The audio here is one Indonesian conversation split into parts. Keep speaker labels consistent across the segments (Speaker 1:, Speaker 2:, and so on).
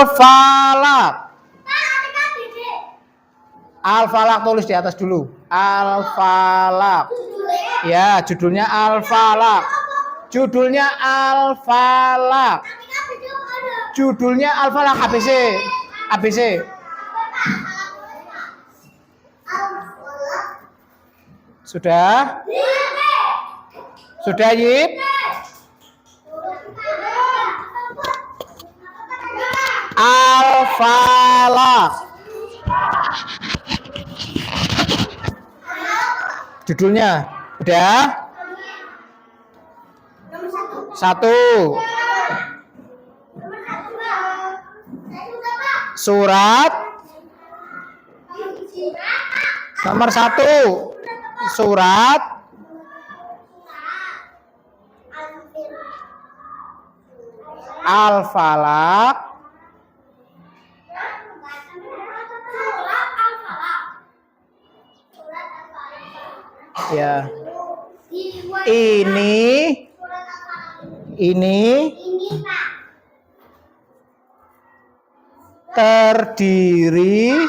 Speaker 1: Al-Falaq. Al-Falaq tulis di atas dulu. Al-Falaq. Ya, judulnya Al-Falaq. Judulnya Al-Falaq. Judulnya Al-Falaq ABC. ABC. Sudah? Sudah, Yip? Al-Falaq. Judulnya udah? Satu. Surat nomor 1. Surat Al-Falaq. Ya. Ini terdiri,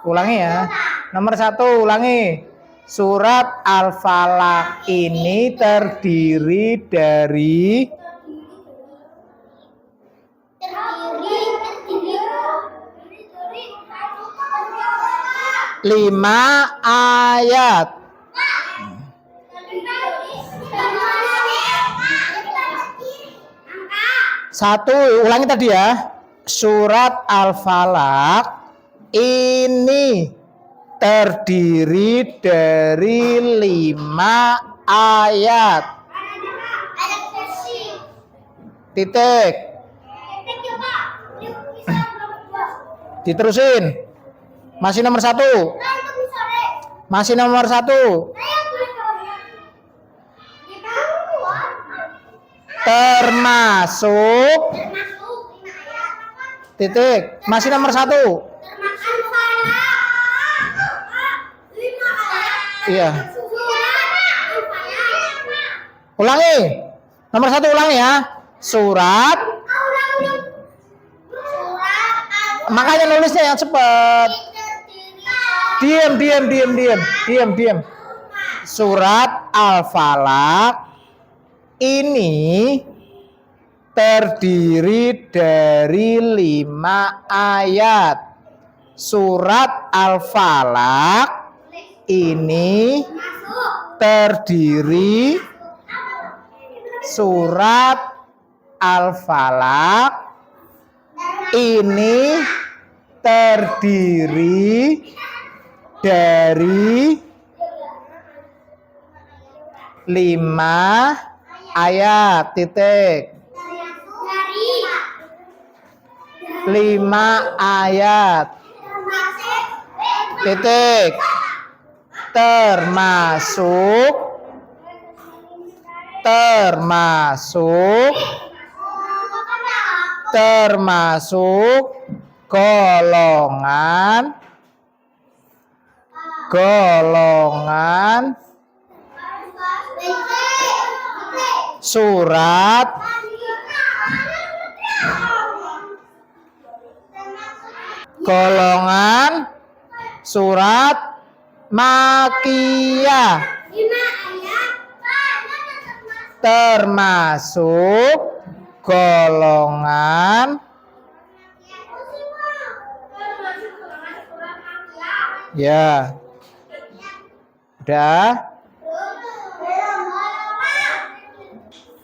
Speaker 1: ulangi ya. Nomor 1, ulangi. Surat Al-Falaq ini terdiri dari 5 ayat. 1, ulangi tadi ya. Surat Al-Falaq ini terdiri dari 5 ayat. Titik. Diterusin. Masih nomor 1. Masih nomor 1. Termasuk. Titik. Masih nomor 1. Iya. Ulangi. Nomor 1 ulangi ya. Surat. Makanya nulisnya yang cepat. Diam. Surat Al-Falaq ini terdiri dari 5 ayat. Surat Al-Falaq ini terdiri Surat Al-Falaq ini terdiri dari 5 ayat. Titik. 5 ayat. Titik. Termasuk golongan surat Makkiyah, termasuk golongan ya. Udah.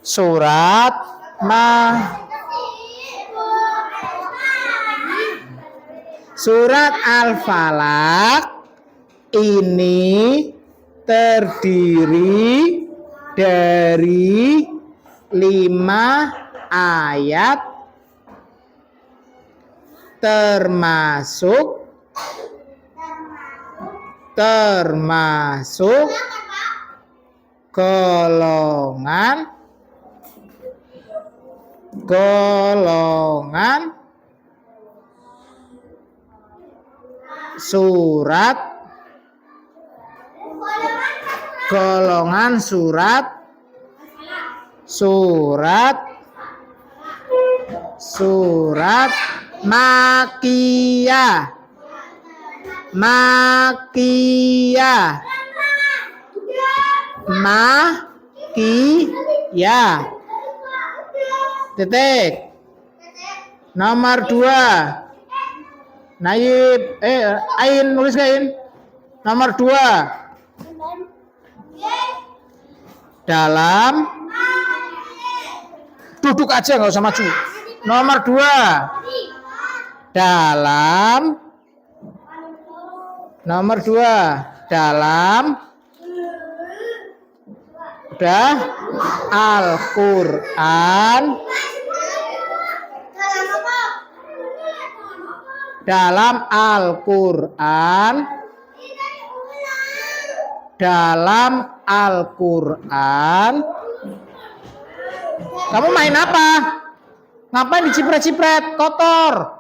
Speaker 1: Surat Al-Falaq ini terdiri dari 5 ayat, termasuk golongan Surat Makiyah. Makiyah. Makiyah. Titik. Nomor 2. Naib. Ain, nulis Ain. Nomor 2. Dalam. Duduk aja, nggak usah maju. Nomor 2. Dalam. Nomor 2. Dalam. Udah. Al-Quran. Dalam Al-Quran. Dalam Al-Quran. Kamu main apa? Ngapain dicipret-cipret? Kotor.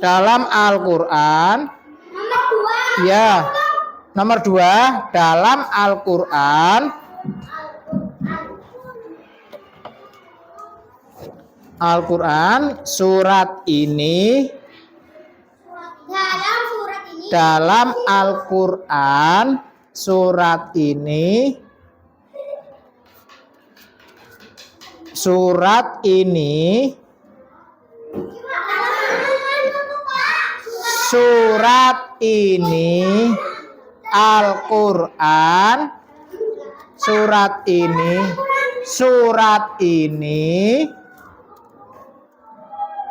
Speaker 1: Dalam Al-Quran. Ya. Nomor 2. Dalam Al-Quran. Al-Quran. Surat ini. Dalam Al-Quran. Surat ini. Surat ini. Surat ini Al-Quran. Surat ini. Surat ini.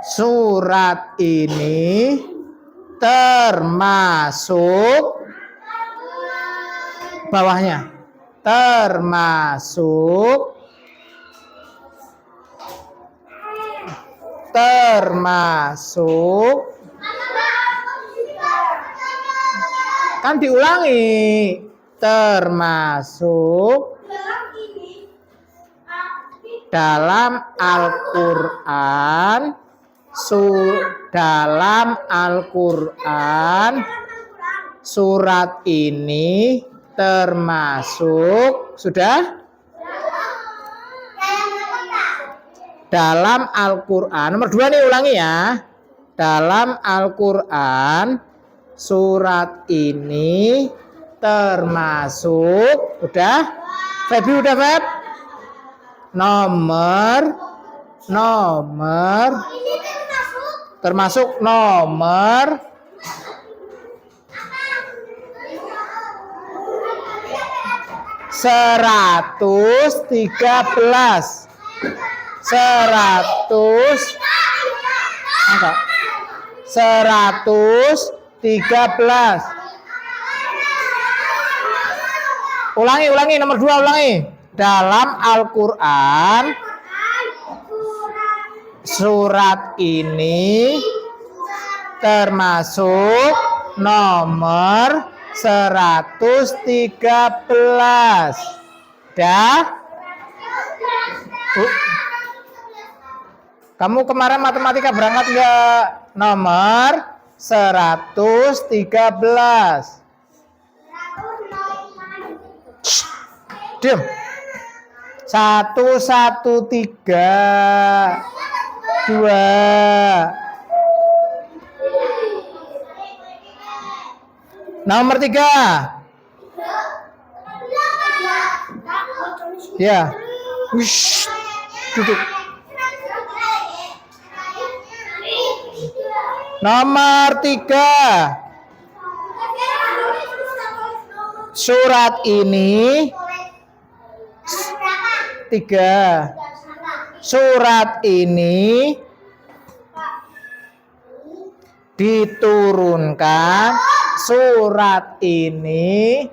Speaker 1: Surat ini termasuk bawahnya. Termasuk kan diulangi, termasuk dalam Al-Quran. Dalam Al-Quran surat ini termasuk, sudah? Dalam Al-Quran, nomor 2 nih, ulangi ya. Dalam Al-Quran surat ini termasuk, udah? Febi udah, Feb? Nomor termasuk nomor 113. 113. Ulangi nomor 2, ulangi. Dalam Al-Quran surat ini termasuk nomor 113. Dah? Kamu kemarin matematika berangkat nggak? Nomor 113. Diam. 113. 2. Nomor 3. Ya. Wish. Duduk. Nomor 3. Surat ini 3. Surat ini diturunkan. Surat ini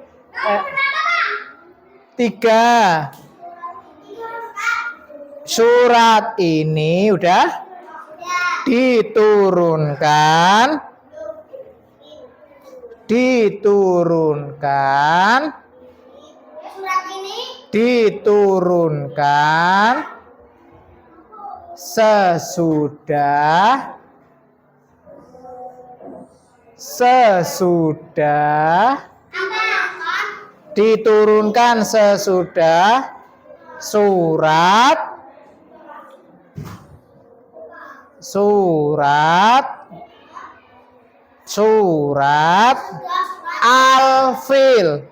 Speaker 1: 3. Surat ini udah diturunkan. Diturunkan sesudah diturunkan sesudah surat surat al-fil.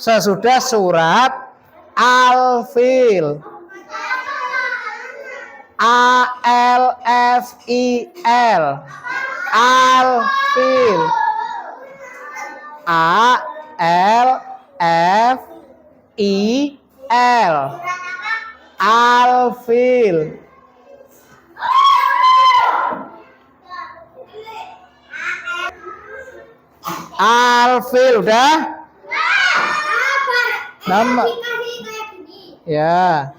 Speaker 1: Sesudah surat al-fil. A-L-F-I-L. Al-fil. A-L-F-I-L. Al-fil. Al-fil udah? Nomor ya.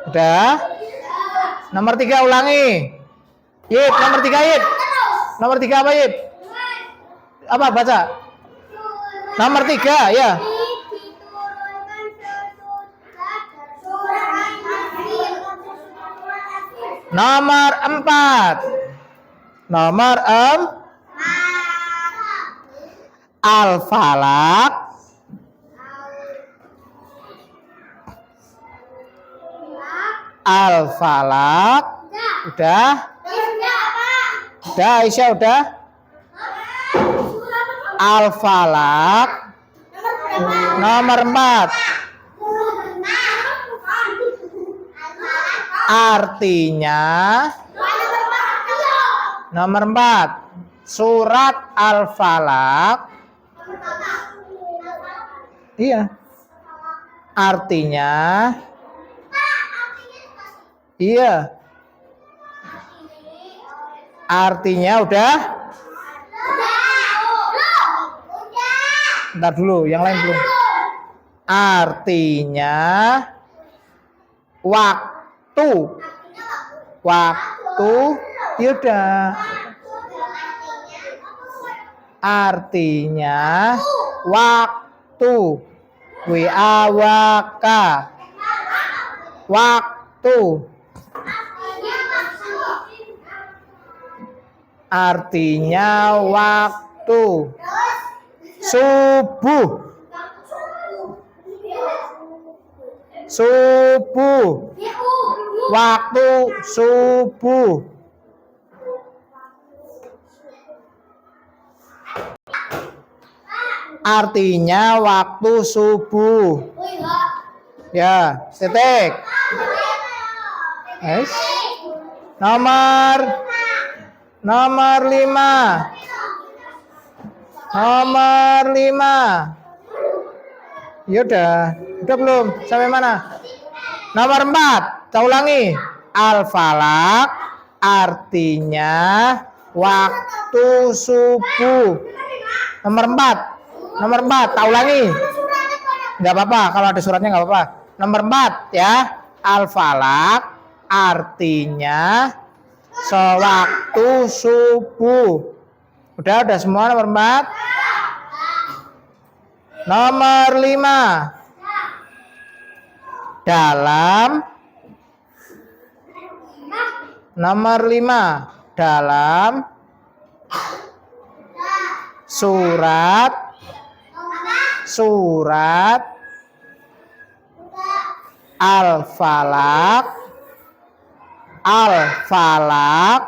Speaker 1: Udah? Nomor 3 ulangi. Yip, nomor 3 Yip. Nomor 3 apa Yip? Apa baca? Nomor 3 ya. Nomor 4. Nomor Al-Falaq. Al-Falaq. Udah? Udah Aisyah udah? Al-Falaq. Nomor 4. Artinya nomor 4 surat Al-Falaq. Iya. Artinya iya. Artinya udah? Bentar dulu, yang lain belum. Artinya waktu. Waktu, yaudah. Artinya waktu. W-A-W-K. Waktu. Artinya waktu. Subuh. Subuh. Waktu subuh. Artinya waktu subuh. Ya, titik. Yes. Nomor 5. Nomor 5. Yaudah, udah belum? Sampai mana? Nomor 4. Saya ulangi. Al-Falaq artinya waktu subuh. Nomor 4. Nomor 4, tak ulangi. Enggak apa-apa, kalau ada suratnya enggak apa-apa. Nomor 4 ya. Al-Falaq artinya sewaktu subuh. Udah semua nomor 4. Nomor 5. Dalam nomor 5 dalam surat Al-Falaq. Al-Falaq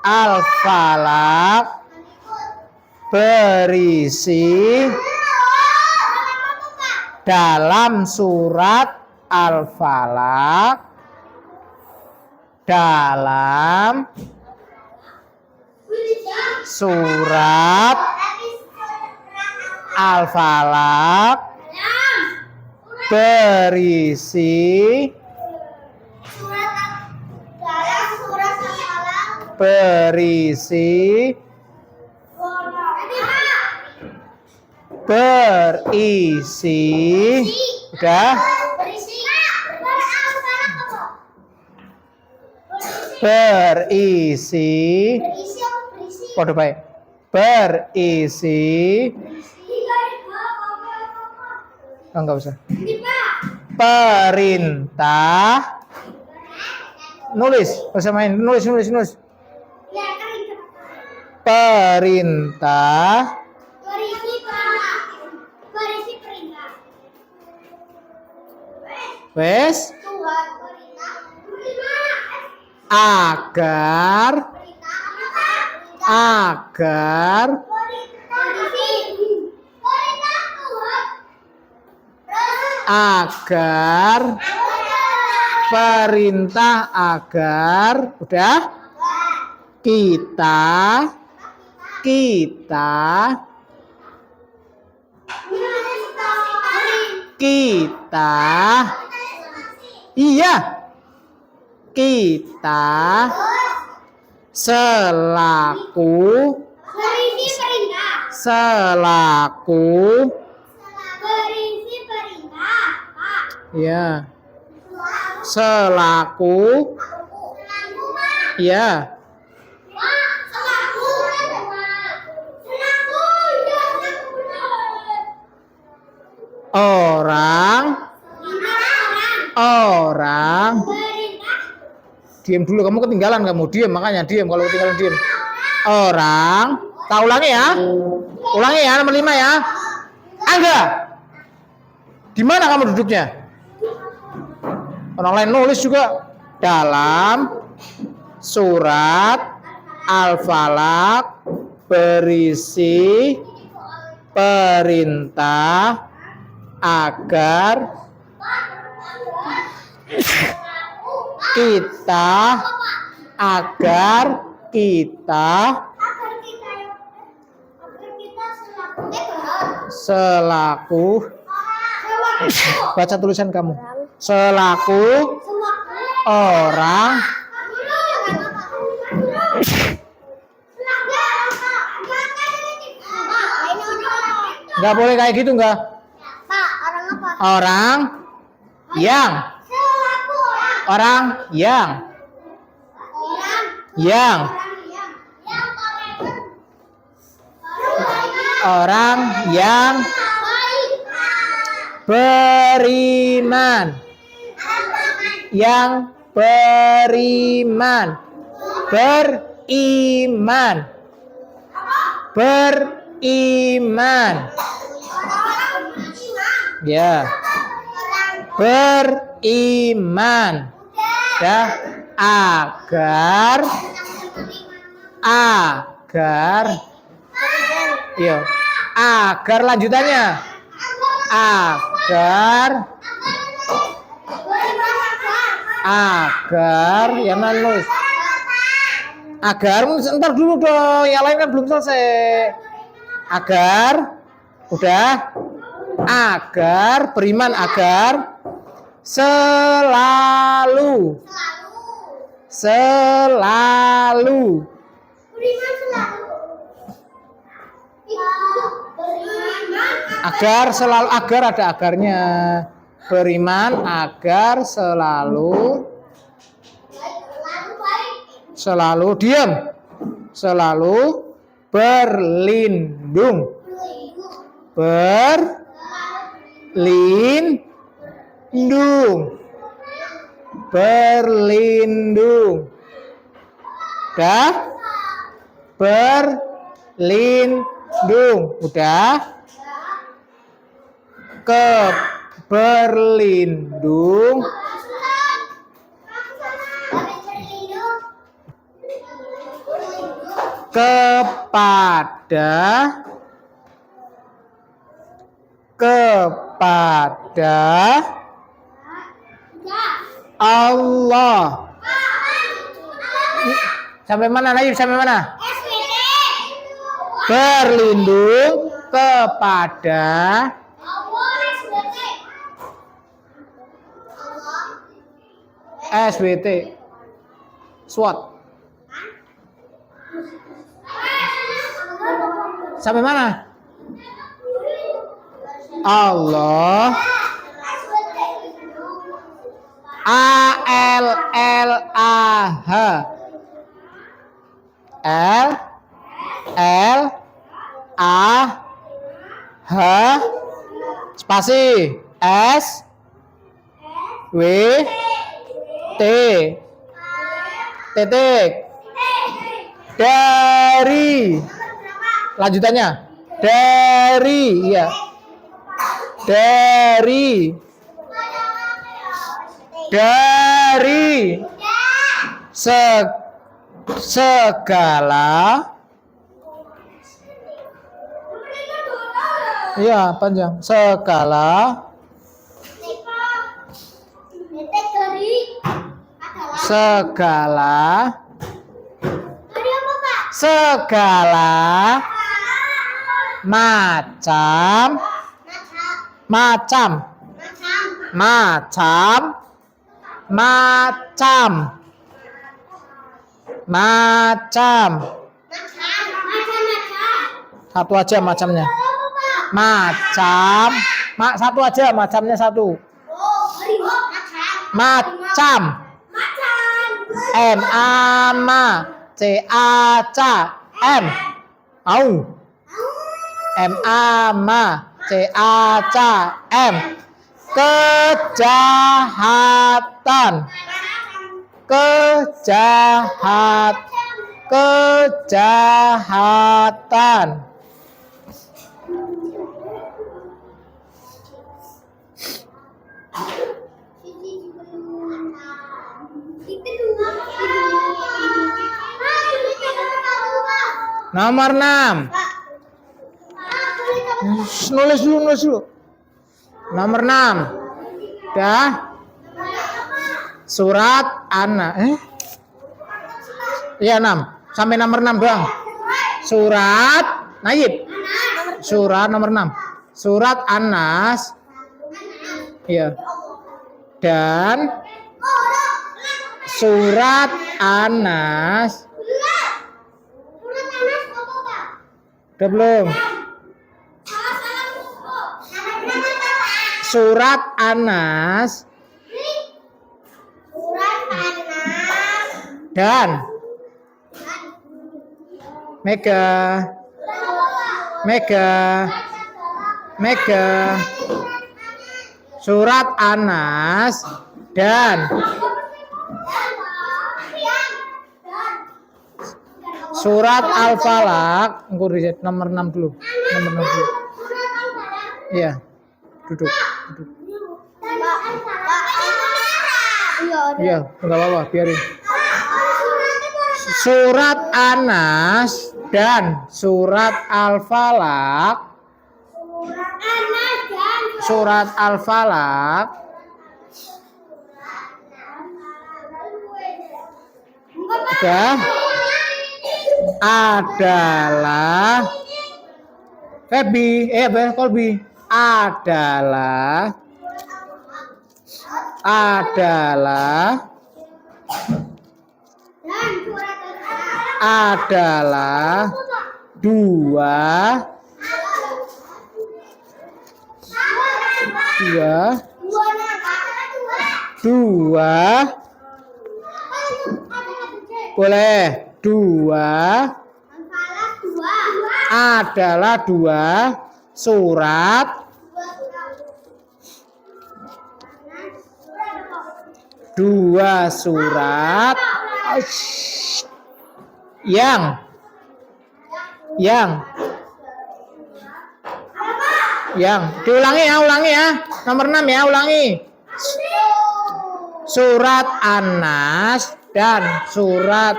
Speaker 1: Al-Falaq berisi dalam surat Al-Falaq, dalam surat Al-Falaq berisi udah berisi kode baik berisi enggak usah perintah nulis usah main nulis perintah Wes. Agar perintah agar udah kita iya kita selaku ya selaku ya orang diem dulu, kamu ketinggalan, kamu diem, makanya diem, kalau ketinggalan diem. Orang, tak ulangi ya nomor 5 ya. Angga, di mana kamu duduknya? Orang lain nulis juga. Dalam surat Al-Falaq berisi perintah agar kita selaku baca tulisan kamu, selaku orang nggak boleh kayak gitu, nggak. Orang yang beriman, ya, beriman ya, agar ya, agar lanjutannya agar yang nulis agar, ntar dulu dong, yang lain kan belum selesai. Agar udah, agar beriman, agar selalu agar selalu, agar ada agarnya. Beriman agar selalu diam, selalu berlindung udah, berlindung udah, berlindung kepada Allah. Sampai mana lagi? Sampai mana? Berlindung kepada SWT SWAT. Sampai mana? Allah. ALLAH. LLAH spasi SWT titik dari, lanjutannya dari, ya, dari Dari segala. Iya, panjang. Segala. Segala macam satu aja macamnya. Satu aja macamnya satu. Macam. M. Au. M. Kejahatan. Nomor 6. Nulis dulu. Nomor 6. Dah. Surat Anas. Iya 6. Sampai nomor 6 doang. Surat Naib. Surat nomor 6. Surat Anas. Iya. Dan surat Anas. Udah belum? Surat Anas dan Mega. Surat Anas dan surat Al-Falaq. Nomor 6 dulu. Iya. Duduk. Iya, enggak apa-apa, biarin. Surat Anas dan surat Al-Falaq. Surat Al-Falaq adalah Kolbi adalah dua surat yang ulangi ya. Nomor 6 ya, ulangi. Surat Anas dan surat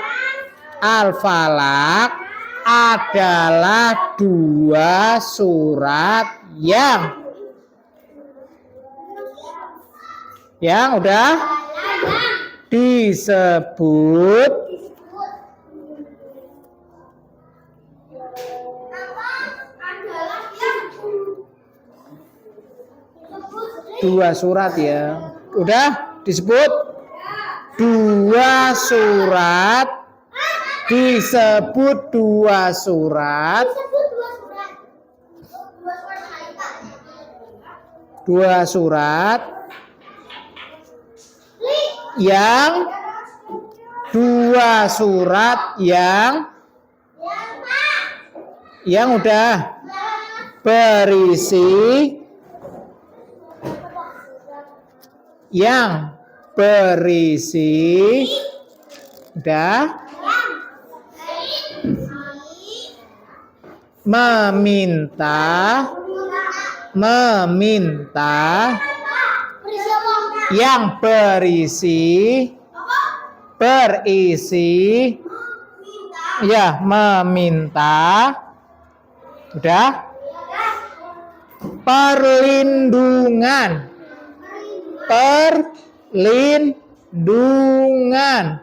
Speaker 1: Al-Falaq adalah dua surat yang udah disebut dua surat ya. Udah disebut dua surat. Disebut dua surat. Dua surat yang udah berisi meminta yang berisi ya meminta udah perlindungan perlindungan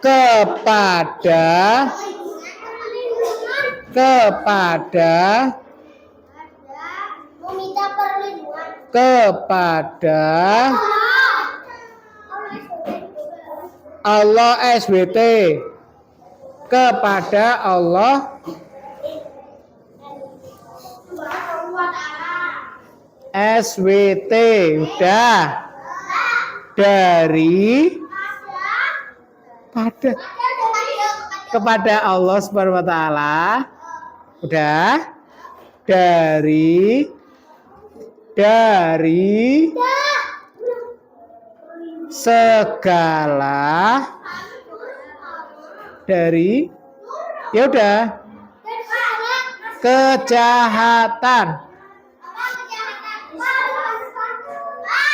Speaker 1: kepada Allah SWT kepada Allah SWT udah dari kepada Allah Subhanahu wa taala udah dari segala ya udah kejahatan.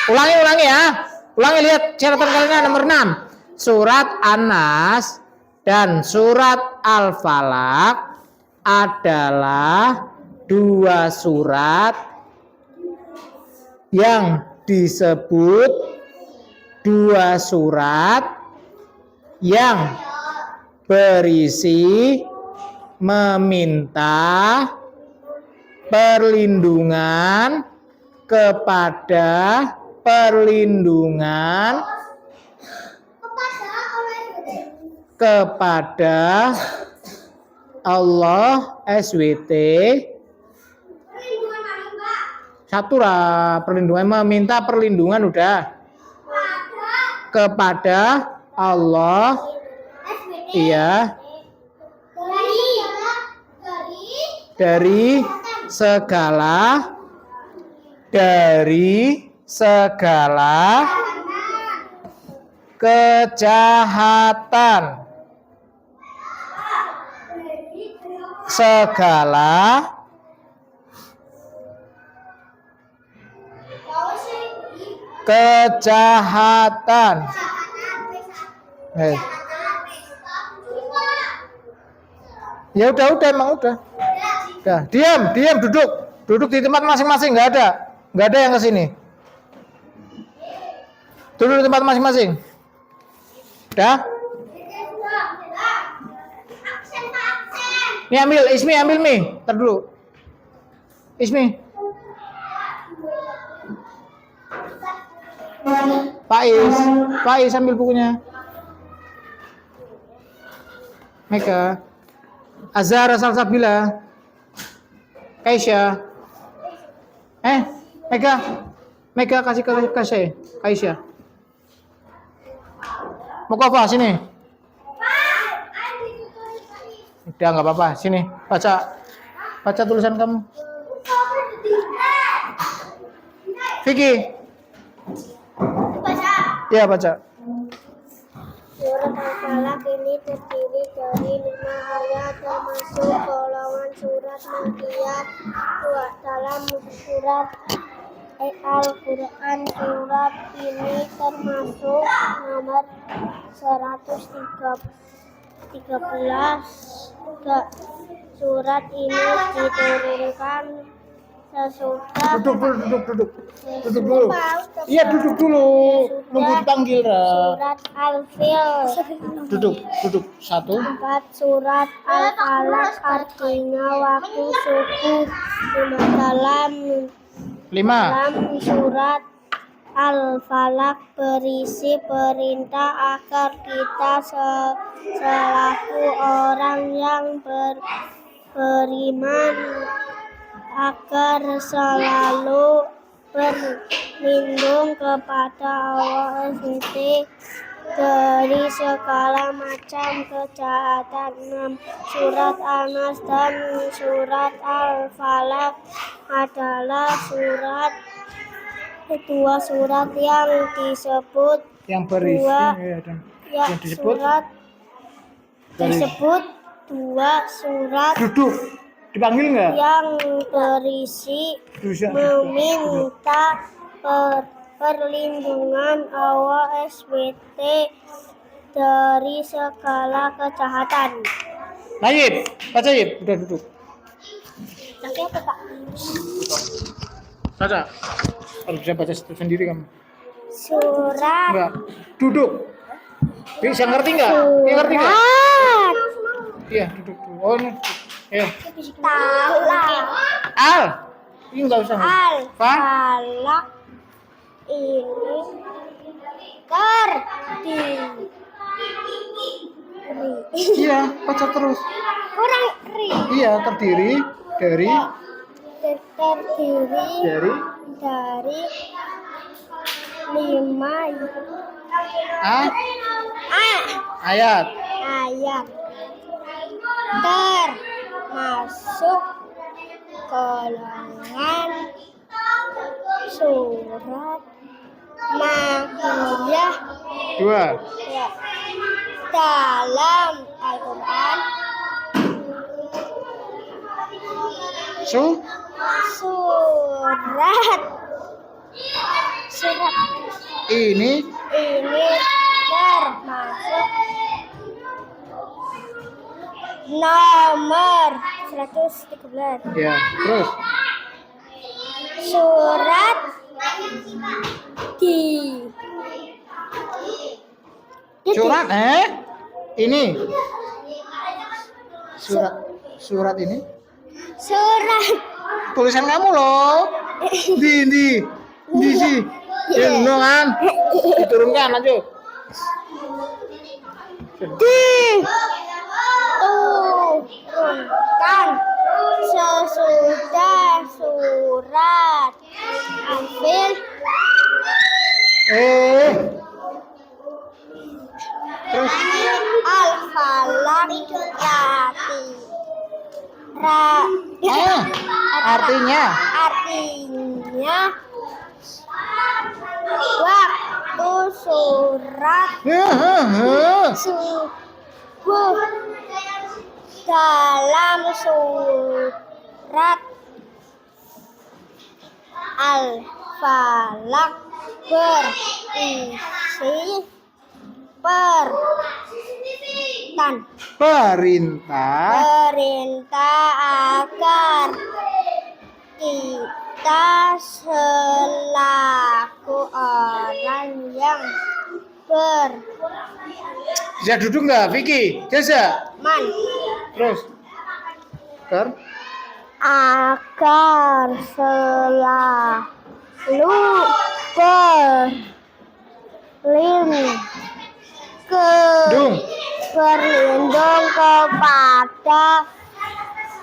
Speaker 1: Ulangi ya. Ulangi, lihat catatan kalian nomor 6. Surat An-Nas dan surat Al-Falaq adalah dua surat yang disebut dua surat yang berisi meminta perlindungan kepada Allah SWT. Satu lah, perlindungan, meminta perlindungan udah kepada Allah, iya, dari segala kejahatan, Ya udah emang udah. Diam, duduk di tempat masing-masing, nggak ada yang ke sini. Duduk di tempat masing-masing. Udah? Nih ambil, Ismi ambil mie. Ntar dulu. Ismi. Faiz ambil bukunya. Meka. Azhar Salsabila. Kaisya. Meka kasih ke Kaisya. Mau apa sini? Udah nggak apa-apa, sini baca tulisan kamu. Vicky. Ya baca.
Speaker 2: Surat Al-Falaq ini terdiri dari 5 ayat, termasuk golongan surat Makkiyah dalam surat Al-Quran. Surat ini termasuk nomor 113. Surat ini diturunkan sesudah
Speaker 1: duduk dulu. Iya, duduk dulu. Nunggu dipanggil.
Speaker 2: Surat Al-Fil.
Speaker 1: Duduk. 1.
Speaker 2: 4. Surat Al-Falaq artinya waktu subuh. 5. Surat Al-Falaq berisi perintah agar kita selaku orang yang beriman agar selalu berlindung kepada Allah SWT dari segala macam kejahatan. 6. Surat An-Nas dan surat Al-Falaq adalah dua surat yang disebut
Speaker 1: Yang berisi dan yang disebut
Speaker 2: disebut dua surat
Speaker 1: duduk. Dipanggil nggak?
Speaker 2: yang berisi meminta perlindungan Allah SWT dari segala kejahatan.
Speaker 1: Nah, Yip, baca Yip, udah duduk.
Speaker 2: Nanti apa Pak?
Speaker 1: Baca. Harus bisa baca sendiri kamu.
Speaker 2: Surat
Speaker 1: Enggak, duduk. Bisa ngerti nggak? Iya ngerti nggak? Iya, duduk. Oh, ini. Ya. Al. Ini nggak usah.
Speaker 2: Al-Falaq ini terdiri.
Speaker 1: Iya, baca terus.
Speaker 2: Kurang ri.
Speaker 1: Iya, terdiri dari
Speaker 2: Dari 5
Speaker 1: ayat.
Speaker 2: ayat termasuk golongan surat Makkiyah
Speaker 1: 2.
Speaker 2: ya, dalam Al-Quran. Surat
Speaker 1: Ini
Speaker 2: termasuk nomor 113.
Speaker 1: ya, terus
Speaker 2: Surat
Speaker 1: surat ini surat ini
Speaker 2: surat
Speaker 1: tulisan kamu loh. Di sih. Ini kan diturunkan aja.
Speaker 2: Diturunkan sesudah surat Anfil.
Speaker 1: Terus
Speaker 2: Al-Falaq
Speaker 1: artinya
Speaker 2: waktu surat subuh dalam surat Al-Falaq berisi perintah agar kita selaku orang yang
Speaker 1: bisa duduk nggak, Vicky? Jasa. Terus
Speaker 2: agar selalu berlindung kepada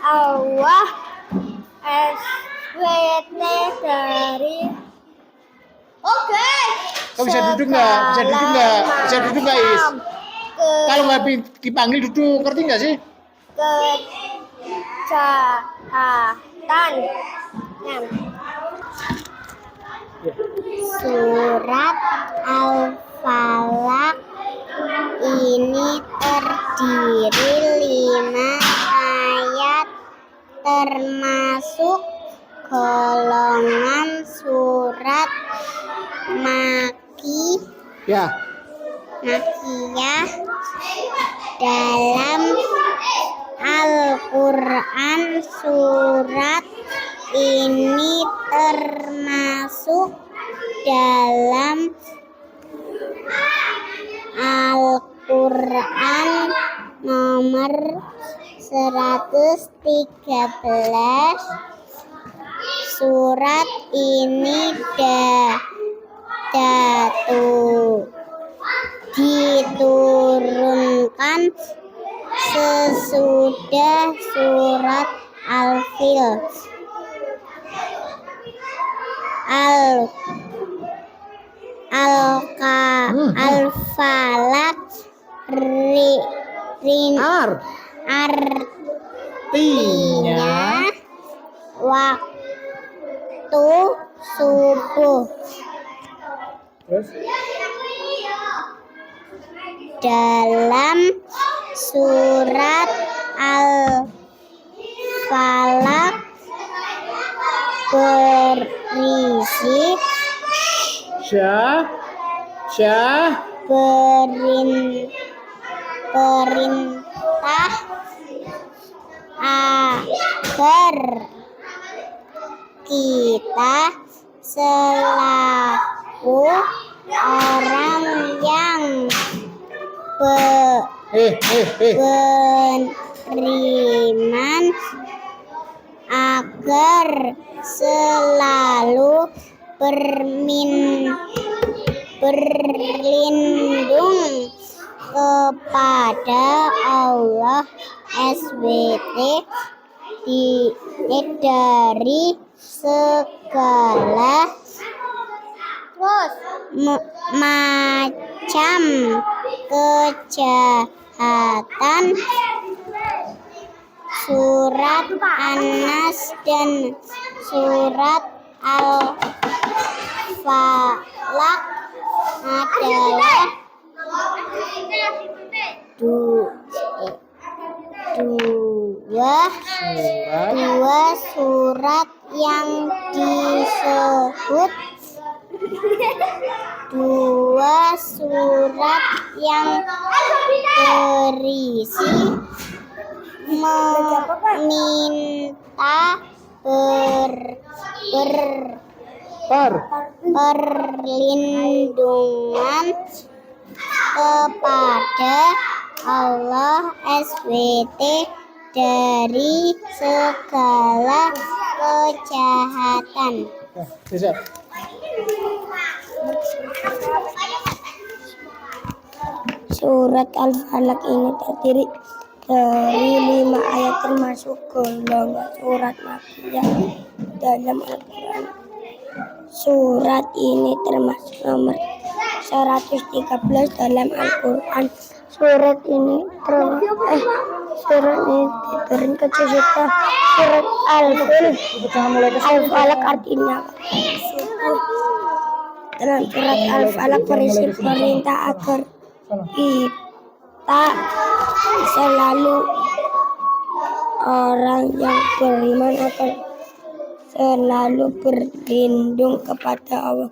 Speaker 2: Allah SWT dari
Speaker 1: Kau bisa duduk nggak? Bisa duduk nggak, Is? Kalau nggak dipanggil duduk, ngerti nggak sih?
Speaker 2: Kejahatan. Surat Al-Falaq ini terdiri 5 ayat termasuk golongan surat Makkiyah dalam Al-Quran. Surat ini termasuk dalam Al-Quran nomor 113. Surat ini diturunkan sesudah surat Al-Fil. falak, artinya waktu subuh.
Speaker 1: Terus?
Speaker 2: Dalam surat Al-Falaq berisi perintah agar kita selaku orang yang beriman agar selalu berlindung kepada Allah SWT dari segala macam kejahatan. Surat An-Nas dan surat Al-Falaq adalah dua surat yang berisi meminta perlindungan kepada Allah SWT dari segala kejahatan.
Speaker 3: Surat Al-Falaq ini terdiri dari 5 ayat termasuk golongan surat Makkiyah dalam Al-Quran. Surat ini termasuk nomor 113 dalam Al-Quran. Surat ini diturunkan sesudah surat Al-Falaq artinya subuh. Dalam surat Al-Falaq berisi perintah agar kita selalu orang yang beriman akan selalu berlindung kepada Allah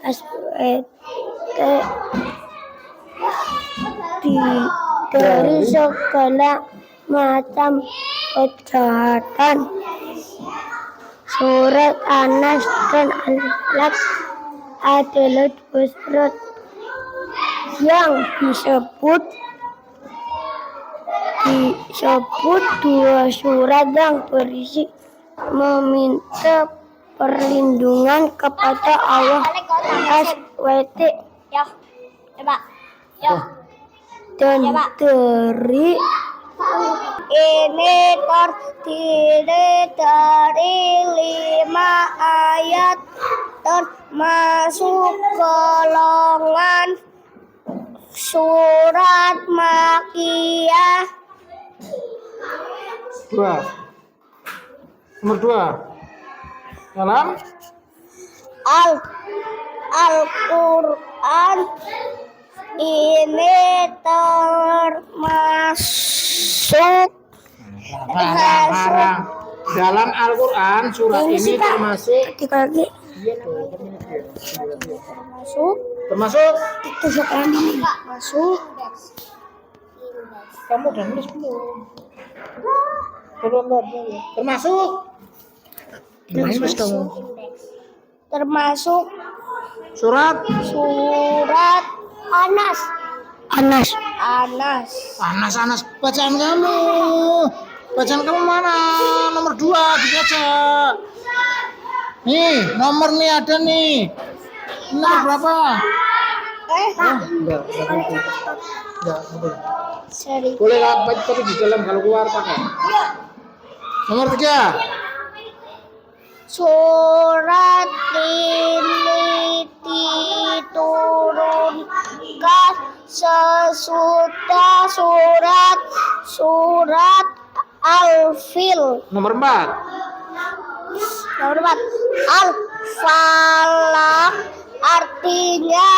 Speaker 3: SWT dari segala macam kejahatan. Surat An-Nas dan Al-Falaq adalah dua surat yang disebut dua surat yang berisi meminta perlindungan kepada Allah SWT dan dari ini terdiri dari 5 ayat termasuk golongan surat Makkiyah.
Speaker 1: Nomor 2 dalam
Speaker 3: Al-Quran ini termasuk
Speaker 1: dalam Al-Quran surat ini termasuk termasuk kamu udah nulis belum?
Speaker 3: termasuk
Speaker 1: surat
Speaker 3: Anas.
Speaker 1: Bacaan kamu mana? Nomor 2 dibaca. Nih, nomor nih ada nih. Ini nomor berapa? Enggak. Boleh lah, tapi di dalam kalau keluar pakai. Nomor 3.
Speaker 3: Surat ini diturunkan sesudah surat Al-Fil.
Speaker 1: Nomor 4.
Speaker 3: Nomor 4. Al-Falaq artinya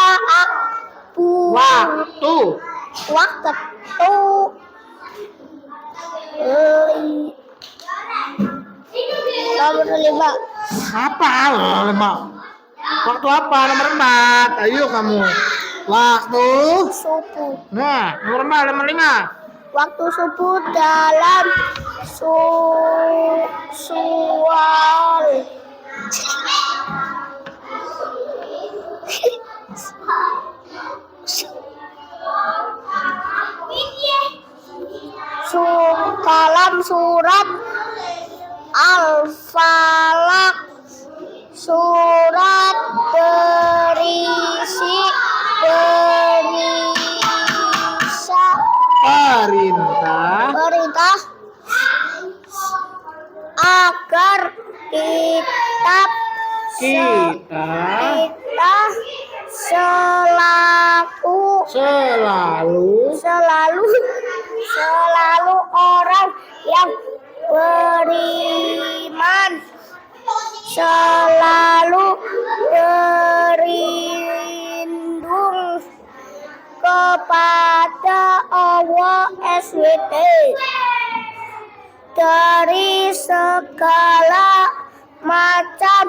Speaker 1: Waktu.
Speaker 3: waktu. Nomor 5.
Speaker 1: Apa? Lemak. Waktu apa? Nomor 4. Ayo kamu. Waktu.
Speaker 3: Subuh.
Speaker 1: Nah, nomor 4, nomor 5.
Speaker 3: Waktu subuh dalam sual. Dalam surat Al-Falaq, surat berisi perintah agar kita selalu orang yang beriman, selalu berlindung kepada Allah SWT dari segala macam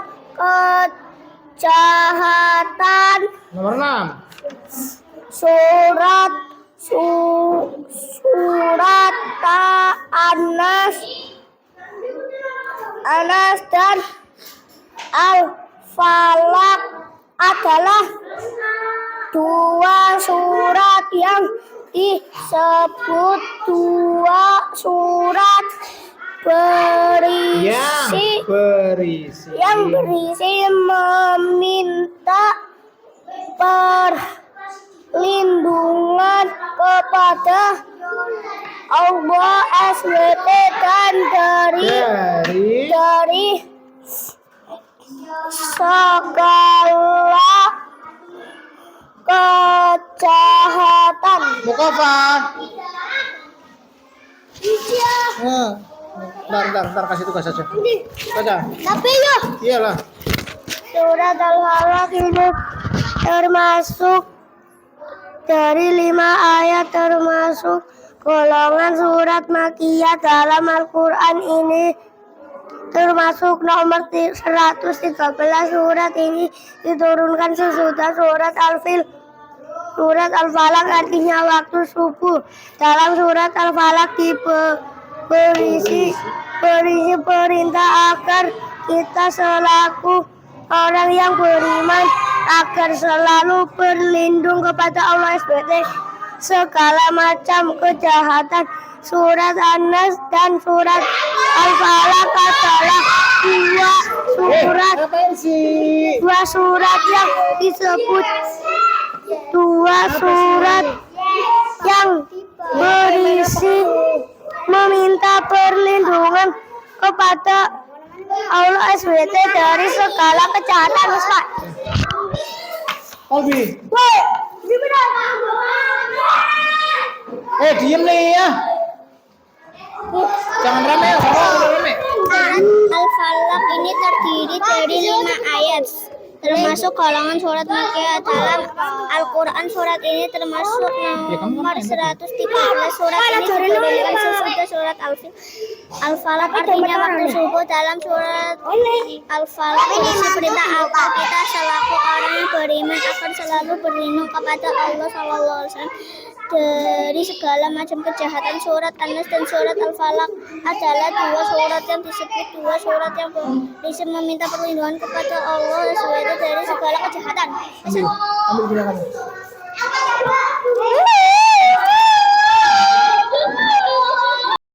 Speaker 3: kejahatan.
Speaker 1: Nomor 6.
Speaker 3: Surat Anas dan Al-Falaq adalah dua surat yang disebut dua surat yang berisi meminta perlindungan kepada Allah SWT dan dari segala kejahatan.
Speaker 1: Mukofah. Ntar kasih tugas aja. Baca.
Speaker 3: Tapi ya,
Speaker 1: Iyalah.
Speaker 3: surat Al-Falaq ini termasuk dari 5 ayat, termasuk golongan surat Makkiyah dalam Al-Quran. Ini termasuk nomor 113. Surat ini diturunkan sesudah surat Al-Fil. Surat Al-Falaq artinya waktu subuh. Dalam surat Al-Falaq berisi perintah agar kita selaku orang yang beriman agar selalu berlindung kepada Allah SWT segala macam kejahatan. Surat An-Nas dan surat Al-Falaq adalah dua surat yang disebut dua surat yang berisi meminta perlindungan kepada Allah SWT dari segala kejahatan. Ustaz.
Speaker 1: Obi.
Speaker 3: Woi,
Speaker 1: Diem nih ya. Jangan rame ya, rame.
Speaker 3: Surat Al-Falaq ini terdiri dari 5 ayat, termasuk golongan surat Makkiyah dalam Al-Quran. Surat ini termasuk nomor 113. Surat ini diturunkan sesudah surat Al-Falaq artinya waktu subuh. Dalam surat Al-Falaq berisi perintah agar kita selaku orang yang beriman akan selalu berlindung kepada Allah SAW dari segala macam kejahatan. Surat An-Nas dan surat Al-Falaq adalah dua surat yang disebut dua surat yang berisi meminta perlindungan kepada Allah SWT dari segala kejahatan.
Speaker 1: Ambil gila kamu.